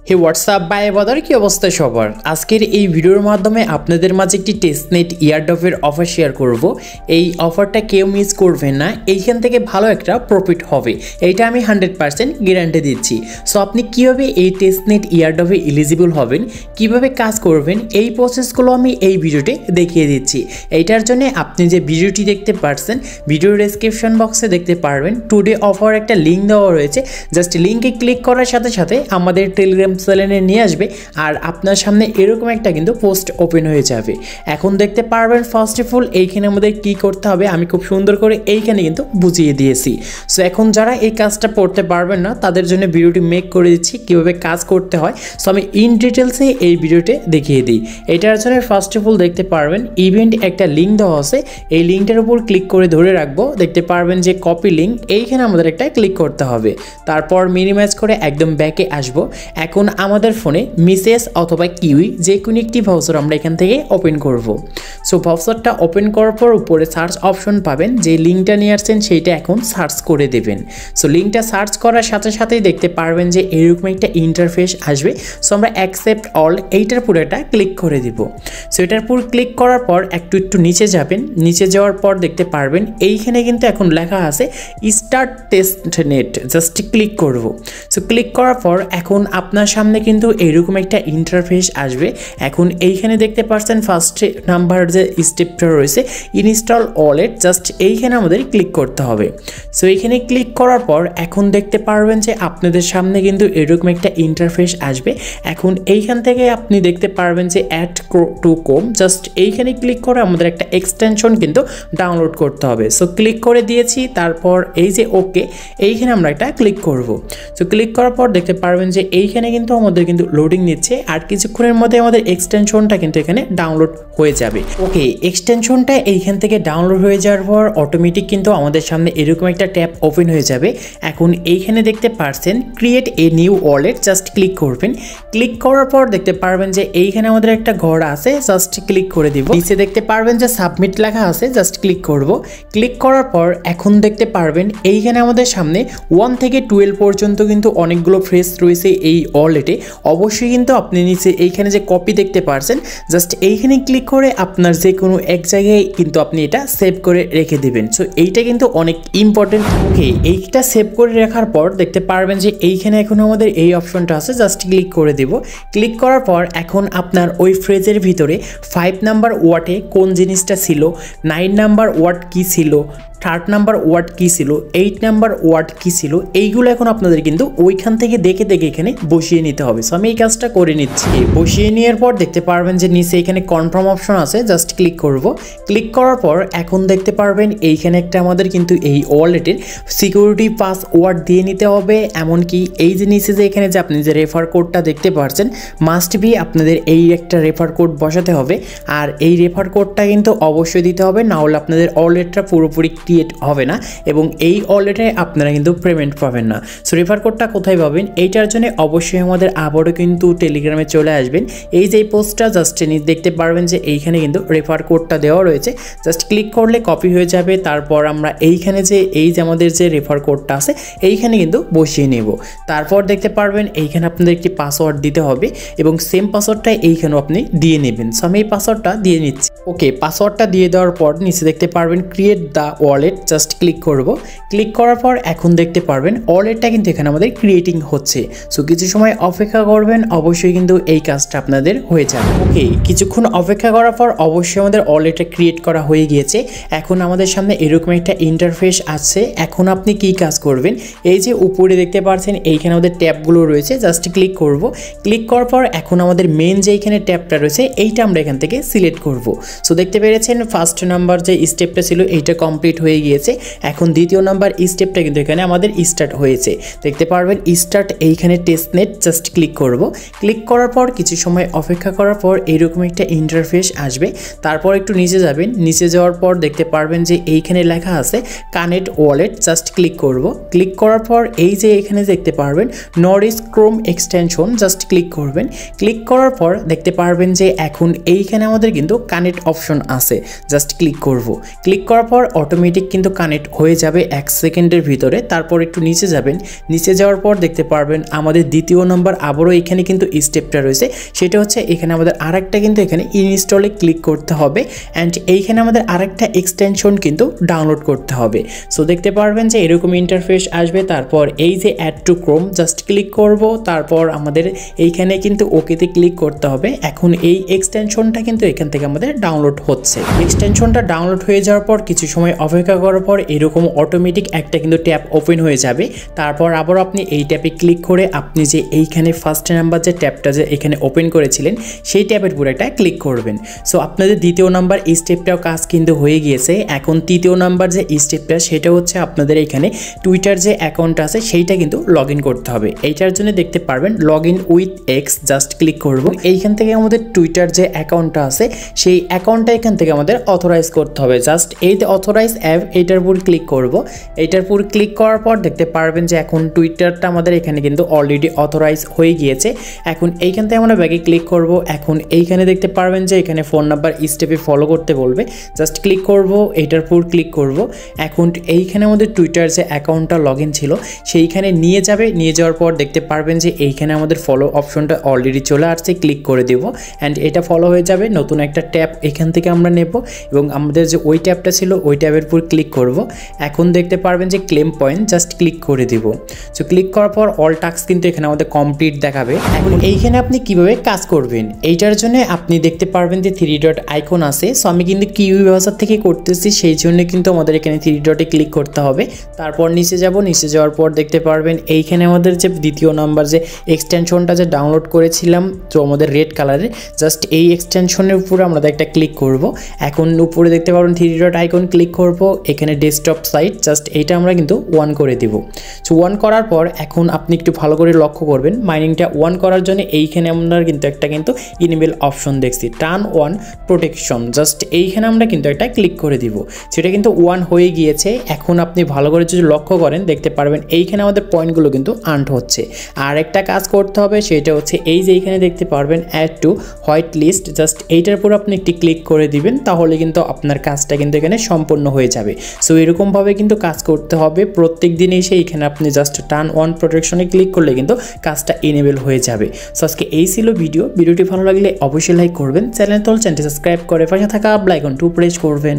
Hey WhatsApp by বাদার কি অবস্থা সবার। আজকের এই ভিডিওর মাধ্যমে আপনাদের মাঝে একটি টেস্টনেট ইয়ারডফের অফার শেয়ার করব। এই অফারটা কেউ মিস করবেন না, এইখান থেকে ভালো একটা প্রফিট হবে, এইটা আমি 100% গ্যারান্টি দিচ্ছি। সো আপনি কীভাবে এই টেস্টনেট ইয়ারডফে এলিজিবল হবেন, কিভাবে কাজ করবেন, এই প্রসেসগুলো আমি এই ভিডিওতে দেখিয়ে দিচ্ছি। এইটার জন্য আপনি যে ভিডিওটি দেখতে পাচ্ছেন, ভিডিওর ডেসক্রিপশন বক্সে দেখতে পারবেন টুডে অফার একটা লিঙ্ক দেওয়া রয়েছে। জাস্ট লিঙ্কে ক্লিক করার সাথে সাথে আমাদের টেলিগ্রাম চ্যানেলে নিয়ে আসবে আর আপনার সামনে এরকম একটা কিন্তু পোস্ট ওপেন হয়ে যাবে। এখন দেখতে পারবেন ফার্স্ট অফ অল এইখানে আমাদের কি করতে হবে আমি খুব সুন্দর করে এইখানে কিন্তু বুঝিয়ে দিয়েছি। সো এখন যারা এই কাজটা পড়তে পারবেন না তাদের জন্য ভিডিওটি মেক করে দিচ্ছি কীভাবে কাজ করতে হয়। সো আমি ইন ডিটেলসে এই ভিডিওতে দেখিয়ে দিই। এটার জন্য ফার্স্ট অফ অল দেখতে পারবেন ইভেন্ট একটা লিঙ্ক দেওয়া আছে, এই লিঙ্কটার উপর ক্লিক করে ধরে রাখবো। দেখতে পারবেন যে কপি লিঙ্ক, এইখানে আমাদের একটা ক্লিক করতে হবে। তারপর মিনিমাইজ করে একদম ব্যাকে আসবো। এখন আমাদের ফোনে মেসেজ অথবা কিউই যে কোনো একটি ব্রাউজার আমরা এখান থেকে ওপেন করব। সো ব্রাউজারটা ওপেন করার পর উপরে সার্চ অপশন পাবেন, যে লিঙ্কটা নিয়ে আসছেন সেইটা এখন সার্চ করে দেবেন। সো লিঙ্কটা সার্চ করার সাথে সাথেই দেখতে পারবেন যে এরকম একটা ইন্টারফেস আসবে। সো আমরা অ্যাকসেপ্ট অল এইটার পুরো একটা ক্লিক করে দিব। সো এটার পুরো ক্লিক করার পর একটু নিচে যাবেন, নিচে যাওয়ার পর দেখতে পারবেন এইখানে কিন্তু এখন লেখা আছে স্টার্ট টেস্টনেট, জাস্ট ক্লিক করব। সো ক্লিক করার পর এখন আপনার সামনে কিন্তু এরকম একটা ইন্টারফেস আসবে। এখন এইখানে দেখতে পাচ্ছেন ফার্স্ট নাম্বার যে স্টেপটা রয়েছে ইনস্টল ওয়ালেট, জাস্ট এইখানে আমাদের ক্লিক করতে হবে। সো এইখানে ক্লিক করার পর এখন দেখতে পারবেন যে আপনাদের সামনে কিন্তু এরকম একটা ইন্টারফেস আসবে। এখন এইখান থেকে আপনি দেখতে পারবেন যে অ্যাড টু ক্রোম, জাস্ট এইখানে ক্লিক করে আমাদের একটা এক্সটেনশন কিন্তু ডাউনলোড করতে হবে। সো ক্লিক করে দিয়েছি, তারপর এই যে ওকে এইখানে আমরা একটা ক্লিক করব। সো ক্লিক করার পর দেখতে পারবেন যে এইখানে কিন্তু আমাদের কিন্তু লোডিং নিচ্ছে আর কিছুক্ষণের মধ্যে আমাদের এক্সটেনশনটা কিন্তু এখানে ডাউনলোড হয়ে যাবে। ওকে, এক্সটেনশনটা এইখান থেকে ডাউনলোড হয়ে যাওয়ার পর অটোমেটিক কিন্তু আমাদের সামনে এরকম একটা ট্যাব ওপেন হয়ে যাবে। এখন এইখানে দেখতে পারছেন create a new wallet, just click করবেন। ক্লিক করার পর দেখতে পারবেন যে এইখানে আমাদের একটা ঘর আছে, জাস্ট ক্লিক করে দিব। নিচে দেখতে পারবেন যে সাবমিট লেখা আছে, জাস্ট ক্লিক করব। ক্লিক করার পর এখন দেখতে পারবেন এইখানে আমাদের সামনে 1 থেকে 12 পর্যন্ত কিন্তু অনেকগুলো ফ্রেজ রয়েছে এই ওয়ালেটে। অবশ্যই কিন্তু আপনি নিচে এইখানে যে কপি দেখতে পারছেন, জাস্ট এইখানে ক্লিক করে আপনার যে কোনো এক জায়গায় কিন্তু আপনি এটা সেভ করে রেখে দেবেন। সো এইটা কিন্তু অনেক ইম্পর্টেন্ট। ওকে, এইটা সেভ করে রাখার পর দেখতে পারবেন যে এইখানে এখন আমাদের এই অপশনটা আছে, জাস্ট ক্লিক করে দেব। ক্লিক করার পর এখন আপনার ওই ফ্রেজের ভিতরে 5 নাম্বার ওয়ার্ডে কোন জিনিসটা ছিল, 9 নাম্বার ওয়ার্ড কি ছিল, 3rd নাম্বার ওয়ার্ড কী ছিল, 8 নাম্বার ওয়ার্ড কী ছিল, এইগুলো এখন আপনাদের কিন্তু ওইখান থেকে দেখে দেখে এখানে বসিয়ে নিতে হবে। সো আমি এই কাজটা করে নিচ্ছি। বসিয়ে নেওয়ার পর দেখতে পারবেন যে নিচে এখানে কনফার্ম অপশন আছে, জাস্ট ক্লিক করব। ক্লিক করার পর এখন দেখতে পারবেন এইখানে একটা আমাদের কিন্তু এই ওয়ালেটের সিকিউরিটি পাসওয়ার্ড দিয়ে নিতে হবে। এমনকি এই যে নিচে যে এখানে যে আপনি যে রেফার কোডটা দেখতে পাচ্ছেন, মাস্ট বি আপনাদের এই একটা রেফার কোড বসাতে হবে। আর এই রেফার কোডটা কিন্তু অবশ্যই দিতে হবে, না হলে আপনাদের ওয়ালেটটা পুরোপুরি ক্রিয়েট হবে না এবং এই ওয়ালেটে আপনারা কিন্তু পেমেন্ট পাবেন না। সো রেফার কোডটা কোথায় পাবেন, এইটার জন্য অবশ্যই আমাদের আবারও কিন্তু টেলিগ্রামে চলে আসবেন। এই যে পোস্টটা জাস্ট দেখতে পারবেন যে এইখানে কিন্তু রেফার কোডটা দেওয়া রয়েছে, জাস্ট ক্লিক করলে কপি হয়ে যাবে। তারপর আমরা এইখানে যে এই যে আমাদের যে রেফার কোডটা আছে এইখানে কিন্তু বসিয়ে নেব। তারপর দেখতে পারবেন এইখানে আপনাদের একটি পাসওয়ার্ড দিতে হবে এবং সেম পাসওয়ার্ডটা এইখানেও আপনি দিয়ে নেবেন। সো আমি এই পাসওয়ার্ডটা দিয়ে নিচ্ছি। ওকে, পাসওয়ার্ডটা দিয়ে দেওয়ার পর নিচে দেখতে পারবেন create the wallet, just click করব। ক্লিক করার পর এখন দেখতে পারবেন ওয়ালেটটা কিন্তু এখানে আমাদের ক্রিয়েটিং হচ্ছে। সো কিছু সময় অপেক্ষা করবেন, অবশ্যই কিন্তু এই কাজটা আপনাদের হয়ে যাবে। ওকে, কিছুক্ষণ অপেক্ষা করার পর অবশ্যই আমাদের ওয়ালেটটা ক্রিয়েট করা হয়ে গিয়েছে। এখন আমাদের সামনে এরকম একটা ইন্টারফেস আছে। এখন আপনি কি কাজ করবেন, এই যে উপরে দেখতে পাচ্ছেন এইখানে আমাদের ট্যাবগুলো রয়েছে, জাস্ট ক্লিক করব। ক্লিক করার পর এখন আমাদের মেন যে এইখানে ট্যাবটা রয়েছে এইটা আমরা এখান থেকে সিলেক্ট করব। সো দেখতে পেরেছেন ফার্স্ট নাম্বার যে স্টেপটা ছিল এইটা কমপ্লিট হয়ে গিয়েছে। এখন দ্বিতীয় নাম্বার স্টেপটা কিন্তু এখানে আমাদের স্টার্ট হয়েছে। দেখতে পারবেন স্টার্ট এইখানে টেস্টনেট, জাস্ট ক্লিক করব। ক্লিক করার পর কিছু সময় অপেক্ষা করার পর এইরকম একটা ইন্টারফেস আসবে। তারপর একটু নিচে যাবেন, নিচে যাওয়ার পর দেখতে পারবেন যে এইখানে লেখা আছে কানেক্ট ওয়ালেট, জাস্ট ক্লিক করব। ক্লিক করার পর এই যে এখানে দেখতে পারবেন Norris Chrome extension, just click করবেন। ক্লিক করার পর দেখতে পারবেন যে এখন এইখানে আমাদের কিন্তু কানেক্ট অপশন আছে, জাস্ট ক্লিক করব। ক্লিক করার পর অটোমেটিক অটোমেটিক কিন্তু কানেক্ট হয়ে যাবে 1 সেকেন্ডের ভিতরে। তারপর একটু নিচে যাবেন, নিচে যাওয়ার পর দেখতে পারবেন আমাদের দ্বিতীয় নাম্বার আবারও এখানে কিন্তু স্টেপটা রয়েছে, সেটা হচ্ছে এখানে আমাদের আরেকটা কিন্তু এখানে ইনস্টলে ক্লিক করতে হবে অ্যান্ড এইখানে আমাদের আরেকটা এক্সটেনশন কিন্তু ডাউনলোড করতে হবে। সো দেখতে পারবেন যে এরকম ইন্টারফেস আসবে। তারপর এই যে add to Chrome just click করব, তারপর আমাদের এইখানে কিন্তু ওকেতে ক্লিক করতে হবে। এখন এই এক্সটেনশনটা কিন্তু এখান থেকে আমাদের ডাউনলোড হচ্ছে। এক্সটেনশনটা ডাউনলোড হয়ে যাওয়ার পর কিছু সময় অপেক্ষা করার পর এরকম অটোমেটিক একটা কিন্তু ট্যাব ওপেন হয়ে যাবে। তারপর আবার আপনি এই ট্যাবে ক্লিক করে আপনি যে এইখানে ফার্স্ট নাম্বার যে ট্যাবটা যে এখানে ওপেন করেছিলেন সেই ট্যাবের পুরো একটা ক্লিক করবেন। সো আপনাদের দ্বিতীয় নাম্বার এই স্টেপটাও কাজ কিন্তু হয়ে গিয়েছে। এখন তৃতীয় নাম্বার যে স্টেপটা সেটা হচ্ছে আপনাদের এখানে টুইটার যে অ্যাকাউন্ট আছে সেইটা কিন্তু লগ ইন করতে হবে। এইটার জন্য দেখতে পারবেন log in with ex just click করব। এইখান থেকে আমাদের টুইটার যে অ্যাকাউন্টটা আছে সেই অ্যাকাউন্টটা এখান থেকে আমাদের অথরাইজ করতে হবে। জাস্ট এই যে অথরাইজ অ্যাপ এইটার উপর ক্লিক করব। এইটার উপর ক্লিক করার পর দেখতে পারবেন যে এখন টুইটারটা আমাদের এখানে কিন্তু অলরেডি অথরাইজ হয়ে গিয়েছে। এখন এইখান থেকে আমরা ব্যাগে ক্লিক করব। এখন এইখানে দেখতে পারবেন যে এখানে ফোন নাম্বার স্টেপে ফলো করতে বলবে, জাস্ট ক্লিক করব, এইটার উপর ক্লিক করব। এখন এইখানে আমাদের টুইটার যে অ্যাকাউন্টটা লগ ইন ছিল সেইখানে নিয়ে যাবে। নিয়ে যাওয়ার পর দেখতে পারবেন যে এইখানে আমাদের ফলো অপশনটা অলরেডি চলে আসছে, ক্লিক করে দেব অ্যান্ড এটা ফলো হয়ে যাবে। নতুন একটা ট্যাব এখান থেকে আমরা নেব এবং আমাদের যে ওই ট্যাবটা ছিল ওই ট্যাবের উপর ক্লিক করব। এখন দেখতে পারবেন যে ক্লেম পয়েন্ট জাস্ট ক্লিক করে দিব। সো ক্লিক করার পর অল টাস্ক কিন্তু এখানে আমাদের কমপ্লিট দেখাবে। এখন এইখানে আপনি কিভাবে কাজ করবেন এইটার জন্য আপনি দেখতে পারবেন যে 3 ডট আইকন আছে। সো আমি কিন্তু কিউই ব্রাউজার থেকে করতেছি, সেই জন্য কিন্তু আমাদের এখানে 3 ডটে ক্লিক করতে হবে। তারপর নিচে যাব, নিচে যাওয়ার পর দেখতে পারবেন এইখানে আমাদের যে দ্বিতীয় নাম্বার যে এক্সটেনশনটা যে ডাউনলোড করেছিলাম তো আমাদের রেড কালারের, জাস্ট এই এক্সটেনশনের উপরে আমরা একটা ক্লিক করব। এখন উপরে দেখতে পারবেন 3 ডট আইকন ক্লিক করব, এখানে ডেস্কটপ সাইট জাস্ট এইটা আমরা কিন্তু 1 করে দিব। সো 1 করার পর এখন আপনি একটু ভালো করে লক্ষ্য করবেন মাইনিংটা 1 করার জন্য এইখানে আমরা কিন্তু একটা ইনেবল অপশন দেখছি, টার্ন অন প্রোটেকশন, জাস্ট এইখানে আমরা কিন্তু একটা ক্লিক করে দিব। সেটা কিন্তু 1 হয়ে গিয়েছে। এখন আপনি ভালো করে যদি লক্ষ্য করেন দেখতে পারবেন এইখানে আমাদের পয়েন্টগুলো কিন্তু আর্ন হচ্ছে। আর একটা কাজ করতে হবে সেটা হচ্ছে এই যে এইখানে দেখতে পারবেন add to white list, just এইটার উপর আপনি একটি ক্লিক করে দিবেন, তাহলে কিন্তু আপনার কাজটা কিন্তু এখানে সম্পূর্ণ হয়ে যাবে। সো এরকমভাবে কিন্তু কাজ করতে হবে প্রত্যেক দিন এসে এইখানে আপনি জাস্ট টার্ন অন প্রোটেকশনে ক্লিক করলে কিন্তু কাজটা এনেবল হয়ে যাবে। সো আজকে এই ছিল ভিডিওটি ভালো লাগলে অবশ্যই লাইক করবেন, চ্যানেলটি সাবস্ক্রাইব করে পাশে থাকা বেল আইকনটি প্রেস করবেন।